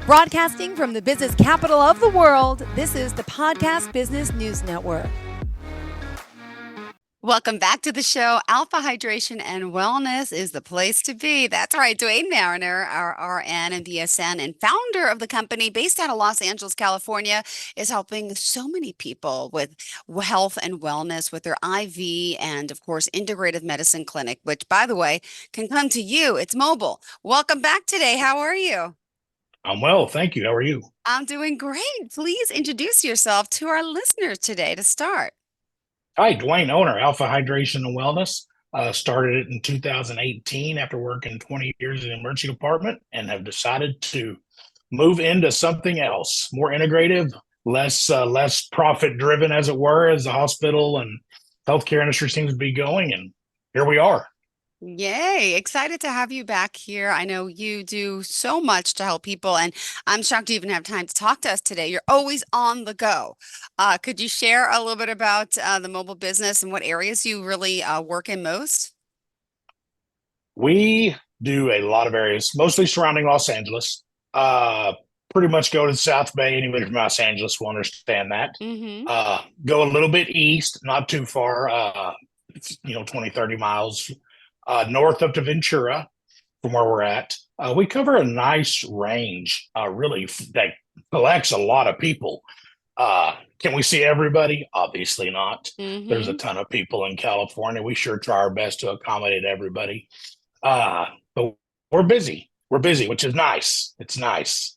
Broadcasting from the business capital of the world, this is the Podcast Business News Network. Welcome back to the show. Alpha Hydration and Wellness is the place to be. That's right. Dwayne Mariner, our RN and BSN and founder of the company based out of Los Angeles, California, is helping so many people with health and wellness with their IV and, of course, integrative medicine clinic, which, by the way, can come to you. It's mobile. Welcome back today. How are you? I'm well, thank you. How are you? I'm doing great. Please introduce yourself to our listeners today to start. Hi, Dwayne, owner, Alpha Hydration and Wellness. Started it in 2018 after working 20 years in the emergency department and have decided to move into something else, more integrative, less profit driven, as it were, as the hospital and healthcare industry seems to be going. And here we are. Yay, excited to have you back here. I know you do so much to help people, and I'm shocked you even have time to talk to us today. You're always on the go. Could you share a little bit about the mobile business and what areas you really work in most? We do a lot of areas, mostly surrounding Los Angeles. Uh, Pretty much go to the South Bay. Anybody from Los Angeles will understand that. Mm-hmm. Go a little bit east, not too far, 20, 30 miles north up to Ventura from where we're at. We cover a nice range, really, that collects a lot of people. Can we see everybody? Obviously not. There's a Mm-hmm. ton of people in California. We sure try our best to accommodate everybody. But we're busy. We're busy, which is nice. It's nice.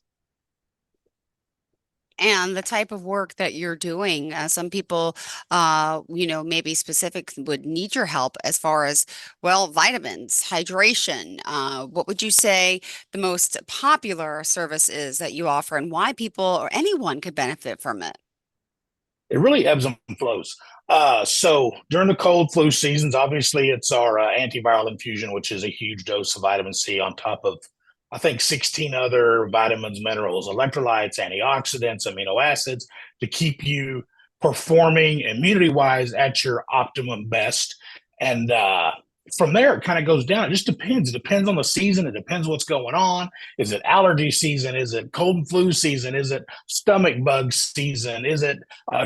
And the type of work that you're doing, some people, maybe specific would need your help as far as, well, vitamins, hydration. What would you say the most popular service is that you offer and why people or anyone could benefit from it? It really ebbs and flows. So during the cold flu seasons, obviously it's our antiviral infusion, which is a huge dose of vitamin C on top of, I think, 16 other vitamins, minerals, electrolytes, antioxidants, amino acids to keep you performing immunity wise at your optimum best. And from there, it kind of goes down. It just depends. It depends on the season. It depends what's going on. Is it allergy season? Is it cold and flu season? Is it stomach bug season? Is it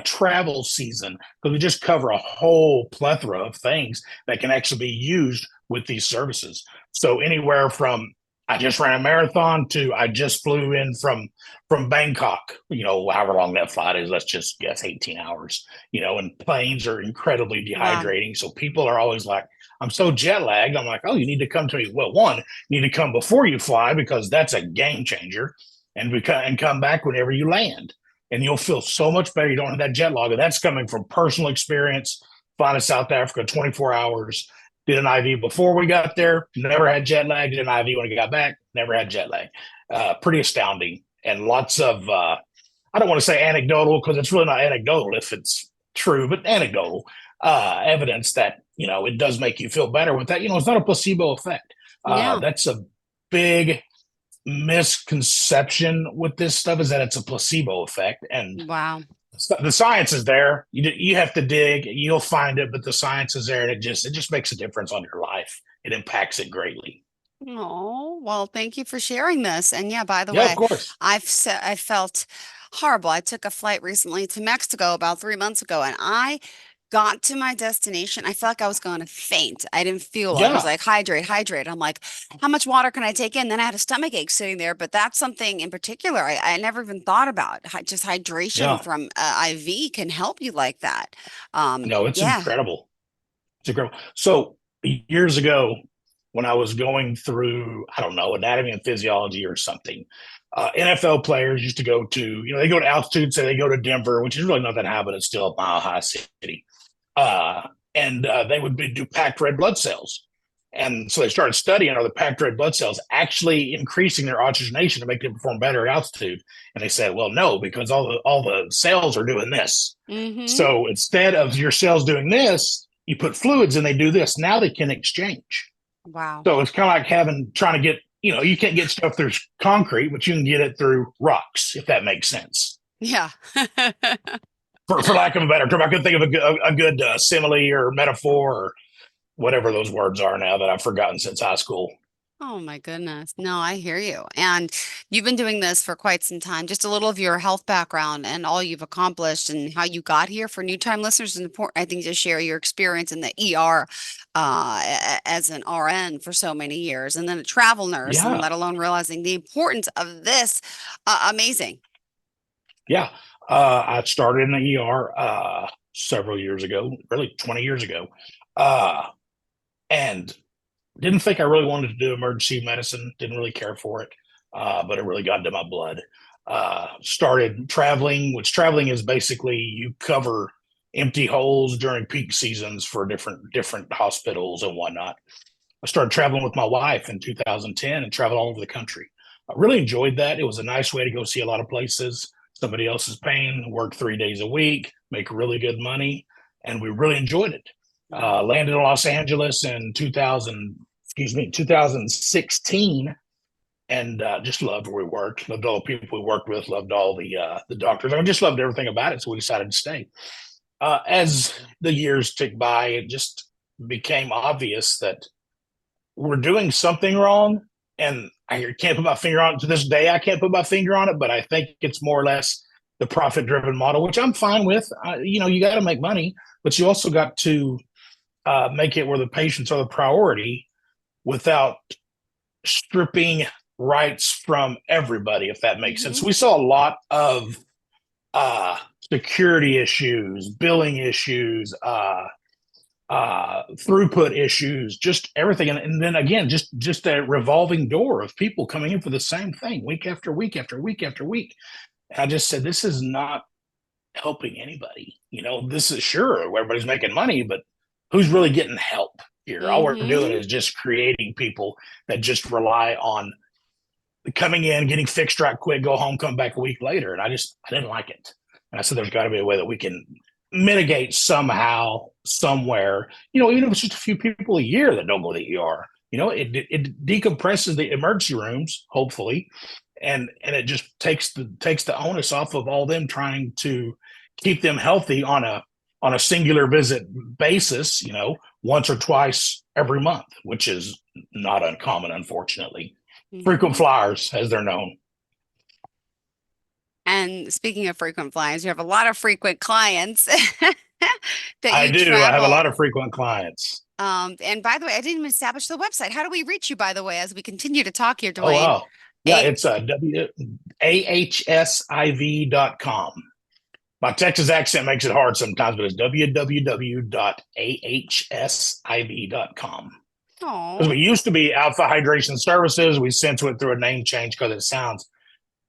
travel season? Because we just cover a whole plethora of things that can actually be used with these services. So anywhere from I just ran a marathon to I just flew in from Bangkok, however long that flight is, let's just guess 18 hours, and planes are incredibly Wow. dehydrating. So people are always like, I'm so jet lagged. I'm like, oh, you need to come to me. Well, one, you need to come before you fly because that's a game changer. And come back whenever you land. And you'll feel so much better. You don't have that jet lag. And that's coming from personal experience, flying to South Africa 24 hours, did an IV before we got there, never had jet lag, did an IV when I got back, never had jet lag. Pretty astounding. And lots of, I don't want to say anecdotal because it's really not anecdotal if it's true, but anecdotal evidence that, it does make you feel better with that. It's not a placebo effect. Yeah. That's a big misconception with this stuff is that it's a placebo effect. And Wow. the science is there. You have to dig, you'll find it, but the science is there, and it just makes a difference on your life. It impacts it greatly. Oh, well, thank you for sharing this. And yeah, by the Yeah, of way, course. I felt horrible. I took a flight recently to Mexico about 3 months ago, and I got to my destination. I felt like I was going to faint. I didn't feel. I was Yeah, like, hydrate, hydrate. I'm like, how much water can I take in? Then I had a stomach ache sitting there. But that's something in particular I never even thought about. Just hydration yeah. from IV can help you like that. No, it's Yeah. incredible. It's incredible. So years ago, when I was going through, I don't know, anatomy and physiology or something, NFL players used to go to, they go to altitude, say they go to Denver, which is really not that high, but it's still a mile high city. Uh, and they would do packed red blood cells. And so they started studying are the packed red blood cells actually increasing their oxygenation to make them perform better at altitude. And they said, well, no, because all the cells are doing this. Mm-hmm. So instead of your cells doing this, you put fluids and they do this. Now they can exchange. Wow. So it's kind of like trying to get, you can't get stuff through concrete, but you can get it through rocks, if that makes sense. Yeah. For lack of a better term, I could think of a good simile or metaphor or whatever those words are now that I've forgotten since high school. Oh my goodness. No, I hear you. And you've been doing this for quite some time. Just a little of your health background and all you've accomplished and how you got here for new time listeners is important, I think, to share your experience in the ER as an RN for so many years and then a travel nurse, and Yeah, let alone realizing the importance of this. Amazing. yeah. I started in the ER several years ago, really 20 years ago, uh, and didn't think I really wanted to do emergency medicine. Didn't really care for it, but it really got into my blood. Started traveling, which traveling is basically you cover empty holes during peak seasons for different hospitals and whatnot. I started traveling with my wife in 2010 and traveled all over the country. I really enjoyed that. It was a nice way to go see a lot of places. Somebody else's pain, work 3 days a week, make really good money, and we really enjoyed it. Mhm. Landed in Los Angeles in 2000, excuse me, 2016, and just loved where we worked. Loved all the people we worked with. Loved all the doctors. I just loved everything about it. So we decided to stay. As the years ticked by, it just became obvious that we're doing something wrong. And I can't put my finger on it to this day. I can't put my finger on it, but I think it's more or less the profit driven model, which I'm fine with. You got to make money, but you also got to make it where the patients are the priority without stripping rights from everybody, if that makes sense. Mhm. We saw a lot of uh, security issues, billing issues, throughput issues, just everything. And then again, just a revolving door of people coming in for the same thing week after week after week after week. And I just said, this is not helping anybody. This is sure everybody's making money, but who's really getting help here? All we're doing Mhm. is just creating people that just rely on coming in, getting fixed right quick, go home, come back a week later. And I didn't like it. And I said, there's got to be a way that we can mitigate somehow, somewhere, even if it's just a few people a year that don't go to the ER. It decompresses the emergency rooms, hopefully, and it just takes the onus off of all them trying to keep them healthy on a singular visit basis, once or twice every month, which is not uncommon, unfortunately. Frequent Mhm. flyers, as they're known. And speaking of frequent flyers, you have a lot of frequent clients that I you do. I have a travel. lot of frequent clients. And by the way, I didn't even establish the website. How do we reach you, by the way, as we continue to talk here, Oh Dwayne? wow. Yeah, A it's ahsiv.com. My Texas accent makes it hard sometimes, but it's www.ahsiv.com. Because Oh, we used to be Alpha Hydration Services. We since went through a name change because it sounds.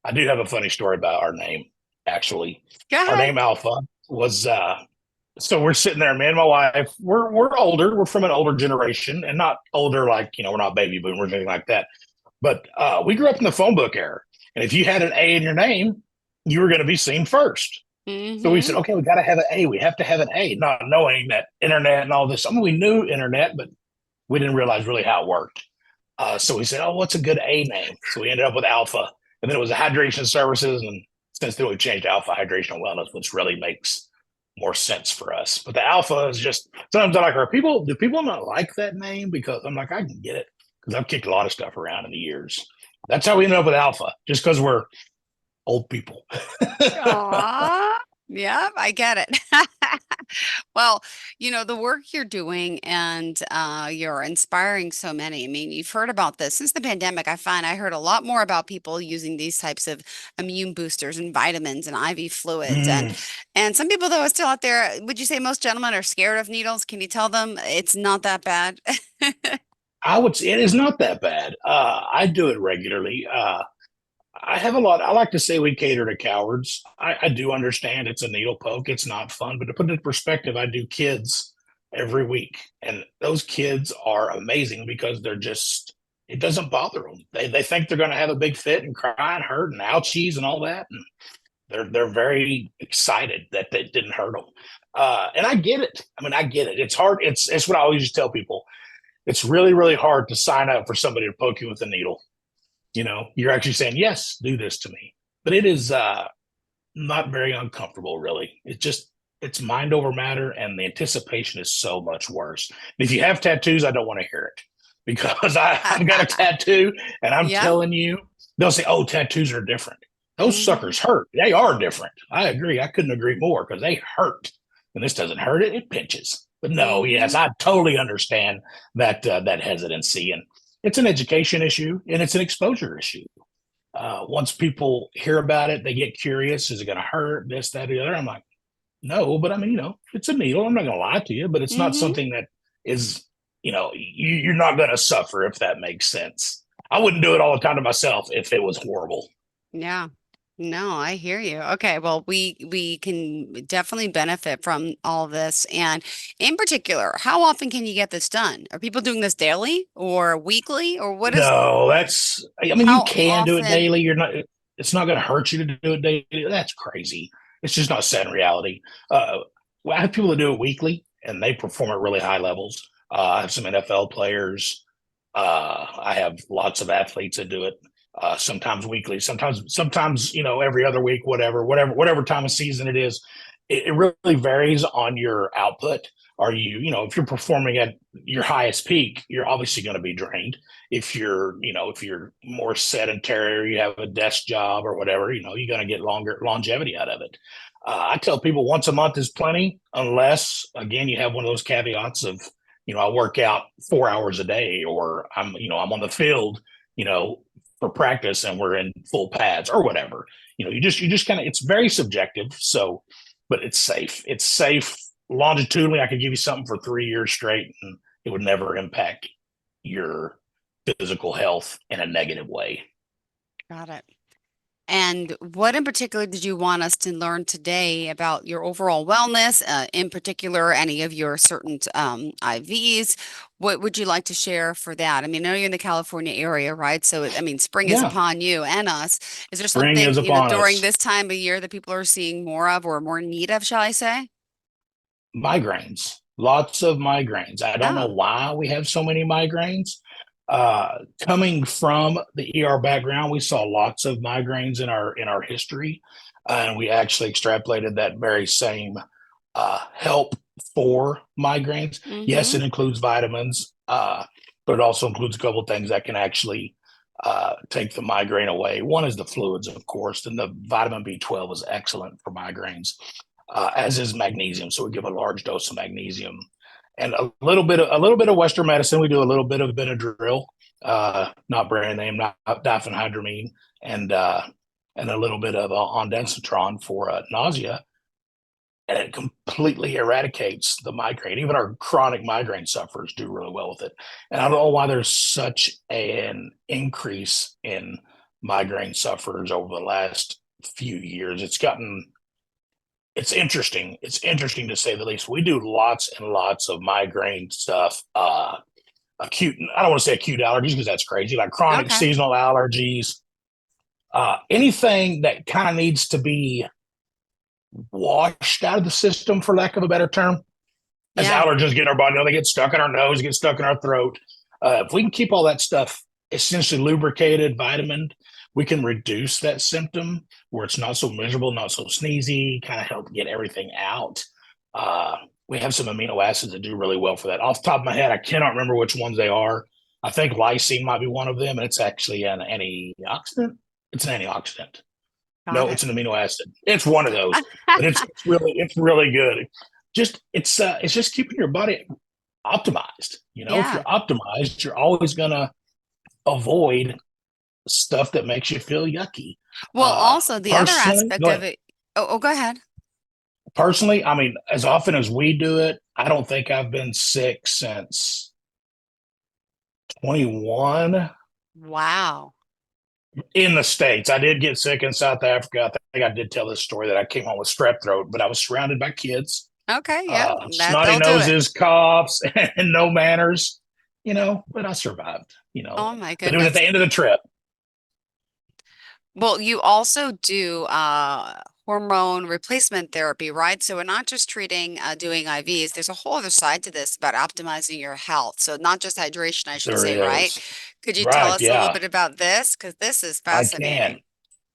I do have a funny story about our name, actually. go Our ahead. name Alpha was so we're sitting there, me and my wife, we're older, we're from an older generation, and not older like, we're not baby boomers or anything like that. But we grew up in the phone book era. And if you had an A in your name, you were going to be seen first. So we said, Mm-hmm. okay, we got to have an A. We have to have an A, not knowing that internet and all this. I mean, we knew internet, but we didn't realize really how it worked. So we said, oh, what's a good A name? So we ended up with Alpha. And then it was a hydration services. And since then, we've changed Alpha Hydration and Wellness, which really makes more sense for us. But the Alpha is just sometimes I'm like, do people not like that name? Because I'm like, I can get it because I've kicked a lot of stuff around in the years. That's how we ended up with Alpha, just because we're old people. Aw, yep, I get it. Well, the work you're doing and you're inspiring so many. I mean, you've heard about this since the pandemic. I heard a lot more about people using these types of immune boosters and vitamins and IV fluids. And Mm, and some people though are still out there. Would you say most gentlemen are scared of needles? Can you tell them it's not that bad? I would say it is not that bad. I do it regularly. I have a lot. I like to say we cater to cowards. I do understand it's a needle poke. It's not fun, but to put it in perspective, I do kids every week, and those kids are amazing because it doesn't bother them. They think they're going to have a big fit and cry and hurt and ouchies and all that, and they're very excited that it didn't hurt them. And I get it. I mean, I get it. It's hard. It's what I always tell people. It's really really hard to sign up for somebody to poke you with a needle. You're actually saying, yes, do this to me. But it is not very uncomfortable, really. It's mind over matter, and the anticipation is so much worse. And if you have tattoos, I don't want to hear it. because I've got a tattoo, and I'm Yeah. telling you, they'll say, "Oh, tattoos are different." Those Hmm. suckers hurt. They are different. I agree. I couldn't agree more because they hurt. And this doesn't hurt it; it pinches. But no, yes, Hmm. I totally understand that hesitancy, and it's an education issue and it's an exposure issue. Once people hear about it, they get curious. Is it going to hurt? This, that, or the other. I'm like, no, but I mean, it's a needle. I'm not going to lie to you, but it's not Hmm. something that is, you're not going to suffer, if that makes sense. I wouldn't do it all the time to myself if it was horrible. Yeah. No, I hear you. Okay, well, we can definitely benefit from all this. And in particular, how often can you get this done? Are people doing this daily or weekly or what is No, I mean, you how can do it often? daily. It's not going to hurt you to do it daily. That's crazy. It's just not set in reality. Uh, well, I have people that do it weekly and they perform at really high levels. I have some NFL players. I have lots of athletes that do it. Sometimes weekly, sometimes every other week, whatever time of season it is. It really varies on your output. If you're performing at your highest peak, you're obviously going to be drained. If you're more sedentary, you have a desk job or whatever, you're going to get longer longevity out of it. I tell people once a month is plenty, unless again you have one of those caveats of, I work out 4 hours a day, or I'm on the field, you know, for practice, and we're in full pads or whatever. You just kind of, it's very subjective. So, but it's safe. It's safe longitudinally. I could give you something for 3 years straight, and it would never impact your physical health in a negative way. Got it. And what in particular did you want us to learn today about your overall wellness, in particular, any of your certain IVs? What would you like to share for that? I mean, I know you're in the California area, right? So, I mean, spring is Yeah, upon you and us. Is there spring something, is upon during us. this time of year that people are seeing more of or more in need of, shall I say? Migraines, lots of migraines. I don't know Oh, why we have so many migraines. Coming from the ER background, we saw lots of migraines in our history, and we actually extrapolated that very same help for migraines. Yes, mm-hmm. it includes vitamins, but it also includes a couple of things that can actually take the migraine away. One is the fluids, of course, and the vitamin B12 is excellent for migraines, as is magnesium. So we give a large dose of magnesium and a little bit of Western medicine. We do a little bit of Benadryl, not brand name, not diphenhydramine, and and a little bit of ondansetron for nausea, and it completely eradicates the migraine. Even our chronic migraine sufferers do really well with it. And I don't know why there's such an increase in migraine sufferers over the last few years. It's interesting. It's interesting to say the least. We do lots and lots of migraine stuff. Acute, I don't want to say acute allergies because that's crazy, like chronic Okay. seasonal allergies, anything that kind of needs to be washed out of the system, for lack of a better term. As Yeah. allergens get in our body, they get stuck in our nose, get stuck in our throat. If we can keep all that stuff essentially lubricated, vitamin, we can reduce that symptom where it's not so miserable, not so sneezy, kind of help get everything out. Uh, we have some amino acids that do really well for that. Off the top of my head, I cannot remember which ones they are. I think lysine might be one of them, and it's actually an antioxidant. It's an antioxidant. Got No, it. it's an amino acid. It's one of those, but it's really good. It's just keeping your body optimized. If Yeah. you're optimized, you're always gonna avoid stuff that makes you feel yucky. Well, also the other Personally, aspect go of ahead. it. Oh, go ahead. Personally, I mean, as often as we do it, I don't think I've been sick since 21 Wow. in the States. I did get sick in South Africa. I think I did tell this story that I came home with strep throat, but I was surrounded by kids, Okay. Yeah. That snotty they'll do it. noses, coughs, and no manners, but I survived, Oh my but it was at goodness. the end of the trip. Well, you also do hormone replacement therapy, right? So we're not just treating doing IVs. There's a whole other side to this about optimizing your health. So not just hydration, I should There say, right? is. Could you tell Right. us a little Yeah, bit about this? Because this is I can. fascinating.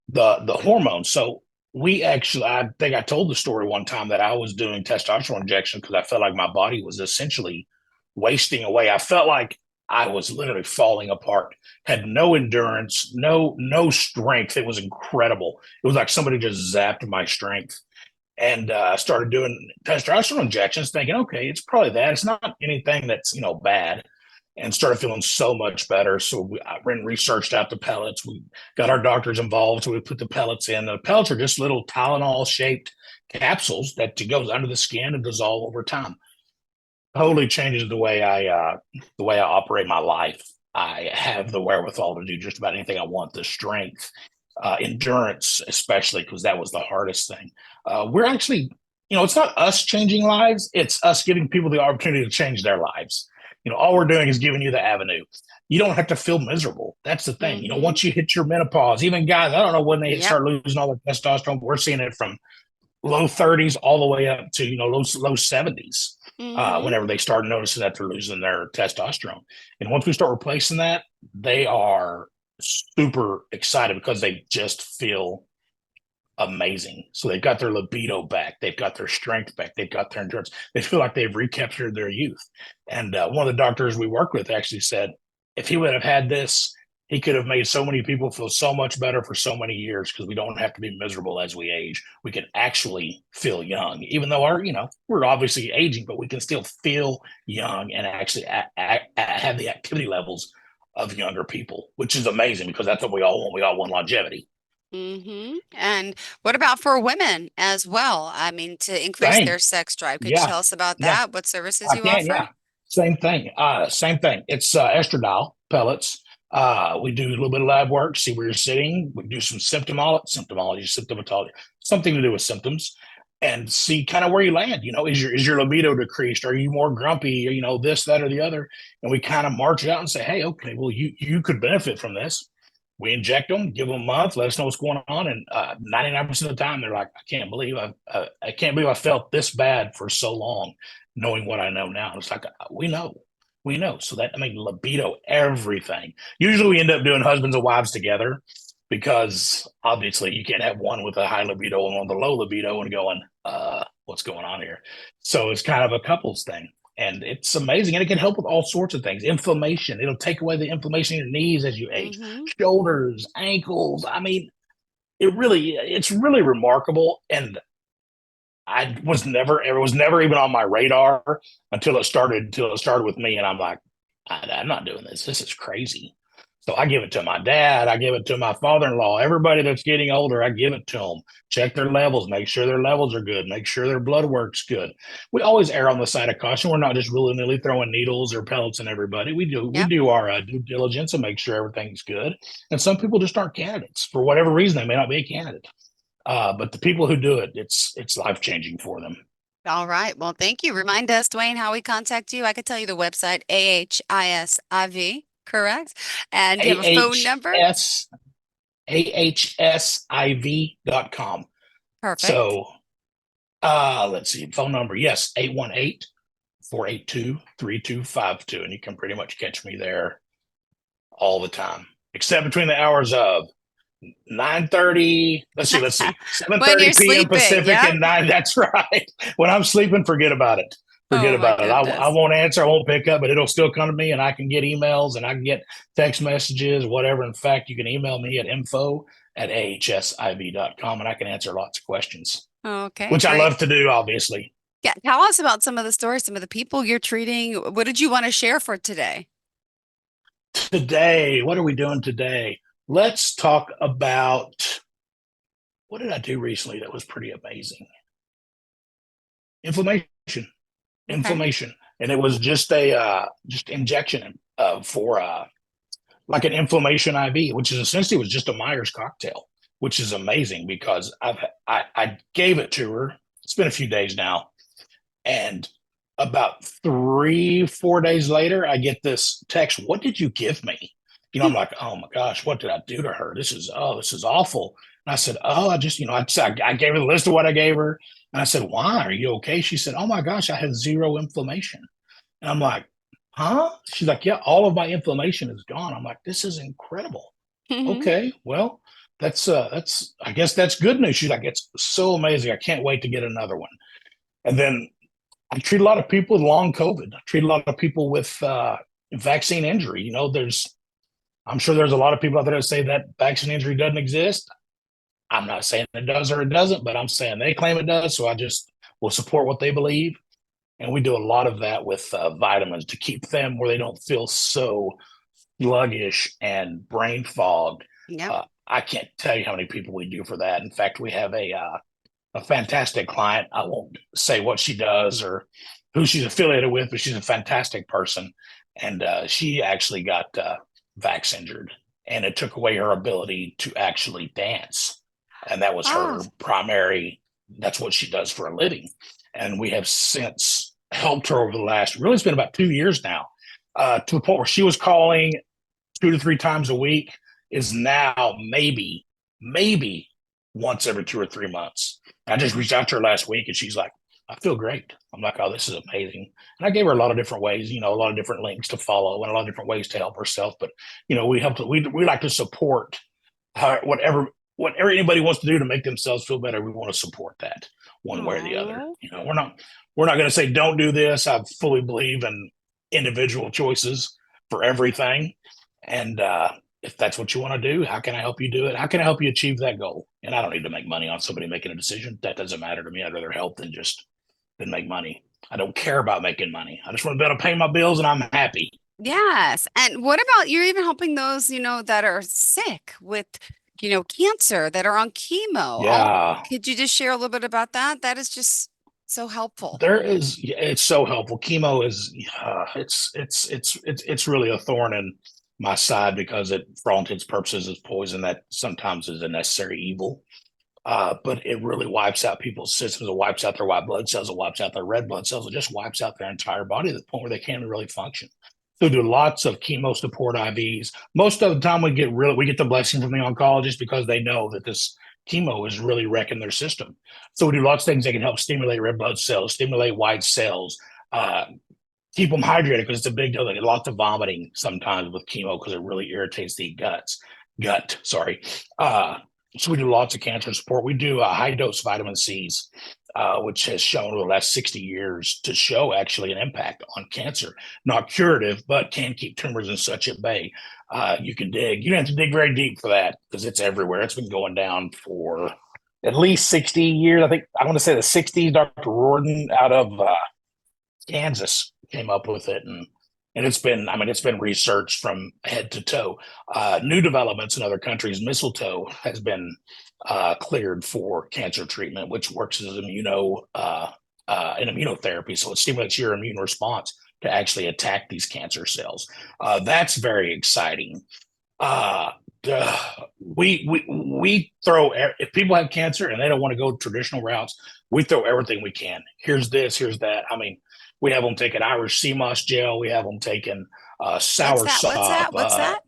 The hormones. So I think I told the story one time that I was doing testosterone injection because I felt like my body was essentially wasting away. I felt like I was literally falling apart. Had no endurance, no strength. It was incredible. It was like somebody just zapped my strength. And I started doing testosterone injections, thinking, okay, it's probably that. It's not anything that's bad. And started feeling so much better. So I went and researched out the pellets. We got our doctors involved. So we put the pellets in. The pellets are just little Tylenol shaped capsules that goes under the skin and dissolve over time. Totally changes the way I operate my life. I have the wherewithal to do just about anything I want. The strength, endurance, especially because that was the hardest thing. We're actually, it's not us changing lives; it's us giving people the opportunity to change their lives. All we're doing is giving you the avenue. You don't have to feel miserable. That's the thing. Mm-hmm. Once you hit your menopause, even guys, I don't know when they Yep. start losing all their testosterone. But we're seeing it from low 30s all the way up to low 70s Mm-hmm. whenever they start noticing that they're losing their testosterone. And once we start replacing that, they are super excited because they just feel amazing. So they've got their libido back, they've got their strength back, they've got their endurance. They feel like they've recaptured their youth. And one of the doctors we worked with actually said if he would have had this, he could have made so many people feel so much better for so many years because we don't have to be miserable as we age. We can actually feel young, even though we're obviously aging, but we can still feel young and actually have the activity levels of younger people, which is amazing because that's what we all want. We all want longevity. Mm-hmm. And what about for women as well? I mean, to increase Same. their sex drive. Could you Yeah. tell us about Yeah. that? What services I you can. offer? Yeah. Same thing. Same thing. It's estradiol pellets. We do a little bit of lab work, see where you're sitting. We do some symptomatology, something to do with symptoms, and see kind of where you land. Is your libido decreased? Are you more grumpy? This, that, or the other. And we kind of march it out and say, hey, okay, well, you could benefit from this. We inject them, give them a month, let us know what's going on, and 99% of the time they're like, I can't believe I felt this bad for so long, knowing what I know now. It's like we know. So that libido, everything. Usually we end up doing husbands and wives together because obviously you can't have one with a high libido and one with a low libido and going, what's going on here? So it's kind of a couples thing. And it's amazing. And it can help with all sorts of things. Inflammation. It'll take away the inflammation in your knees as you age. Mm-hmm. Shoulders, ankles. I mean, it's really remarkable. And it was never even on my radar until it started with me. And I'm like, I'm not doing this. This is crazy. So I give it to my dad. I give it to my father-in-law. Everybody that's getting older, I give it to them. Check their levels. Make sure their levels are good. Make sure their blood work's good. We always err on the side of caution. We're not just willy-nilly throwing needles or pellets in everybody. We Yep. do our due diligence and make sure everything's good. And some people just aren't candidates for whatever reason. They may not be a candidate. But the people who do it, it's life changing for them. All right. Well, thank you. Remind us, Dwayne, how we contact you. I could tell you the website, AHISIV, correct? And do you have a phone number? AHS AHSIV.com. Perfect. So let's see, phone number. Yes, 818-482-3252. And you can pretty much catch me there all the time. Except between the hours of 9:30, let's see, When 7:30 you're p.m. sleeping. Pacific Yep. and 9. That's right. When I'm sleeping, forget about it. Forget Oh my about it. I goodness. won't answer, I won't pick up, but it'll still come to me and I can get emails and I can get text messages, whatever. In fact, you can email me at info@ahsiv.com and I can answer lots of questions, Okay, which I great. love to do, obviously. Yeah, tell us about some of the stories, some of the people you're treating. What did you want to share for today? Today, what are we doing today? Let's talk about what did I do recently that was pretty amazing? Inflammation. Okay. Inflammation, and it was just a just injection for like an inflammation IV, which is essentially was just a Myers cocktail, which is amazing because I gave it to her. It's been a few days now, and about 3 4 days later, I get this text. What did you give me? I'm like, oh my gosh, what did I do to her? This is awful. And I said, oh, I just, I gave her the list of what I gave her. And I said, why? Are you okay? She said, oh my gosh, I have zero inflammation. And I'm like, huh? She's like, yeah, all of my inflammation is gone. I'm like, this is incredible. Hmm. Okay, well, that's I guess that's good news. She's like, it's so amazing. I can't wait to get another one. And then I treat a lot of people with long COVID. I treat a lot of people with vaccine injury. I'm sure there's a lot of people out there that say that vaccine injury doesn't exist. I'm not saying it does or it doesn't, but I'm saying they claim it does. So I just will support what they believe. And we do a lot of that with vitamins to keep them where they don't feel so sluggish and brain fogged. Yep. I can't tell you how many people we do for that. In fact, we have a fantastic client. I won't say what she does or who she's affiliated with, but she's a fantastic person. And she actually got vax injured, and it took away her ability to actually dance. And that was Oh, her primary, that's what she does for a living. And we have since helped her over the last, really, it's been about 2 years now, to the point where she was calling 2 to 3 times a week, is now maybe once every 2 or 3 months. I just reached out to her last week and she's like, I feel great. I'm like, oh, this is amazing. And I gave her a lot of different ways, a lot of different links to follow and a lot of different ways to help herself. But, we like to support whatever anybody wants to do to make themselves feel better. We want to support that one way or the other. oh. We're not going to say, don't do this. I fully believe in individual choices for everything. And if that's what you want to do, how can I help you do it? How can I help you achieve that goal? And I don't need to make money on somebody making a decision. That doesn't matter to me. I'd rather help than make money. I don't care about making money. I just want to be able to pay my bills and I'm happy. Yes. And what about you're even helping those, that are sick with, cancer, that are on chemo? Yeah, Could you just share a little bit about that? That is just so helpful. it's so helpful. Chemo is, it's really a thorn in my side because it, for all intents and purposes, is poison that sometimes is a necessary evil. But it really wipes out people's systems. It wipes out their white blood cells. It wipes out their red blood cells. It just wipes out their entire body to the point where they can't really function. So we do lots of chemo support IVs. Most of the time, we get the blessing from the oncologist because they know that this chemo is really wrecking their system. So we do lots of things that can help stimulate red blood cells, stimulate white cells, keep them hydrated because it's a big deal. They get lots of vomiting sometimes with chemo because it really irritates the gut. Sorry. So we do lots of cancer support. We do high dose vitamin C's, which has shown over the last 60 years to show actually an impact on cancer. Not curative, but can keep tumors and such at bay. You can dig. You don't have to dig very deep for that because it's everywhere. It's been going down for at least 60 years. I think I want to say the 60s. Dr. Rorden out of Kansas came up with it, and it's been researched from head to toe. New developments in other countries, mistletoe has been cleared for cancer treatment, which works as an immunotherapy. So it stimulates your immune response to actually attack these cancer cells. That's very exciting. Uh, we throw, if people have cancer and they don't want to go traditional routes, we throw everything we can. Here's this, here's that. We have them taking Irish sea moss gel. We have them taking What's sour that? What's sop, that? What's that?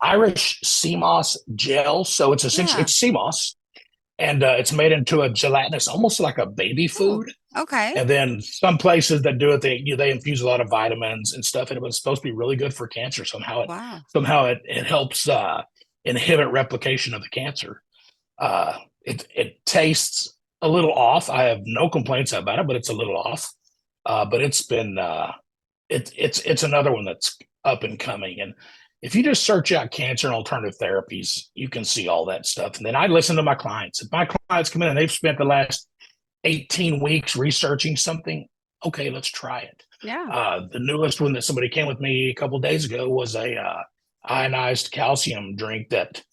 Irish sea moss gel. So it's essentially Yeah. it's sea moss, and it's made into a gelatinous, almost like a baby Oh, food. okay. And then some places that do it, they infuse a lot of vitamins and stuff, and it was supposed to be really good for cancer. Wow. Somehow it helps inhibit replication of the cancer. It tastes a little off. I have no complaints about it, but it's a little off. But it's another one that's up and coming. And if you just search out cancer and alternative therapies, you can see all that stuff. And then I listen to my clients. If my clients come in and they've spent the last 18 weeks researching something, okay, let's try it. Yeah. The newest one that somebody came with me a couple of days ago was a ionized calcium drink that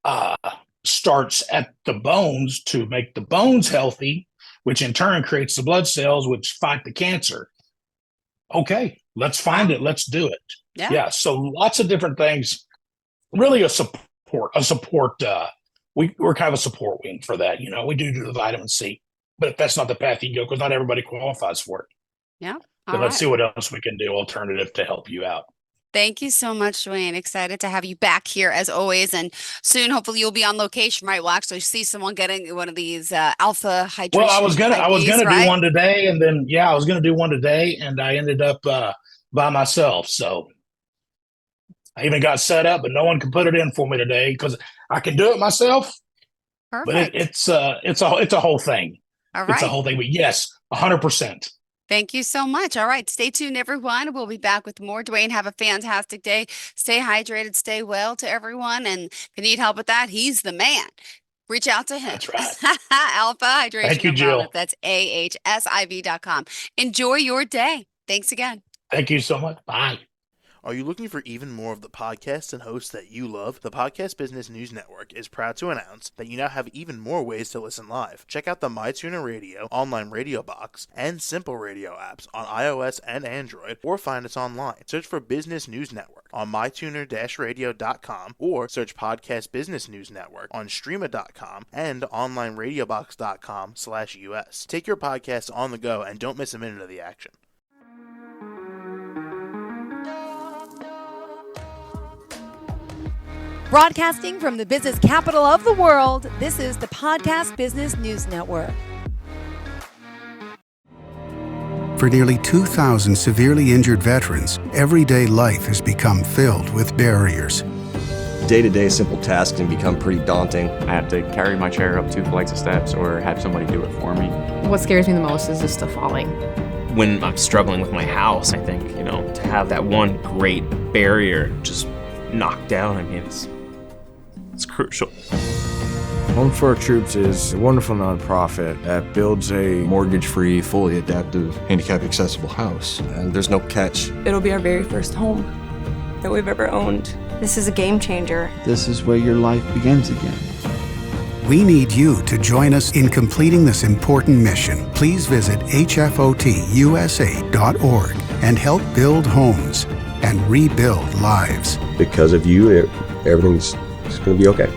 uh, starts at the bones to make the bones healthy, which in turn creates the blood cells which fight the cancer. Okay, let's find Wow. it. Let's do it. Yeah. Yeah. So lots of different things. Really a support, we're kind of a support wing for that. We do the vitamin C, but if that's not the path you go, because not everybody qualifies for it. Yeah. But All let's right. see what else we can do alternative to help you out. Thank you so much, Dwayne. Excited to have you back here as always. And soon, hopefully, you'll be on location, right? We'll actually see someone getting one of these alpha Well, I hydration was gonna I was IVs, gonna do right? one today, and then yeah, I was gonna do one today, and I ended up by myself. So I even got set up, but no one can put it in for me today because I can do it myself. But Perfect. it's a whole thing. All It's a right. whole thing. But yes, 100%. Thank you so much. All right, stay tuned, everyone. We'll be back with more. Dwayne, have a fantastic day. Stay hydrated, stay well to everyone. And if you need help with that, he's the man. Reach out to him. That's right. Alpha Thank Hydration you, and Wellness. Jill. That's AHSIV.com. Enjoy your day. Thanks again. Thank you so much. Bye. Are you looking for even more of the podcasts and hosts that you love? The Podcast Business News Network is proud to announce that you now have even more ways to listen live. Check out the MyTuner Radio, online radio box, and Simple Radio apps on iOS and Android, or find us online. Search for Business News Network on mytuner-radio.com, or search Podcast Business News Network on streama.com and onlineradiobox.com/US. Take your podcasts on the go and don't miss a minute of the action. Broadcasting from the business capital of the world, this is the Podcast Business News Network. For nearly 2,000 severely injured veterans, everyday life has become filled with barriers. Day-to-day simple tasks can become pretty daunting. I have to carry my chair up 2 flights of steps or have somebody do it for me. What scares me the most is just the falling. When I'm struggling with my house, I think, to have that one great barrier just knocked down, it's crucial. Home for Our Troops is a wonderful nonprofit that builds a Mortgage-free, fully adaptive, handicap-accessible house. And there's no catch. It'll be our very first home that we've ever owned. This is a game changer. This is where your life begins again. We need you to join us in completing this important mission. Please visit hfotusa.org and help build homes and rebuild lives. Because of you, everything's going to be okay.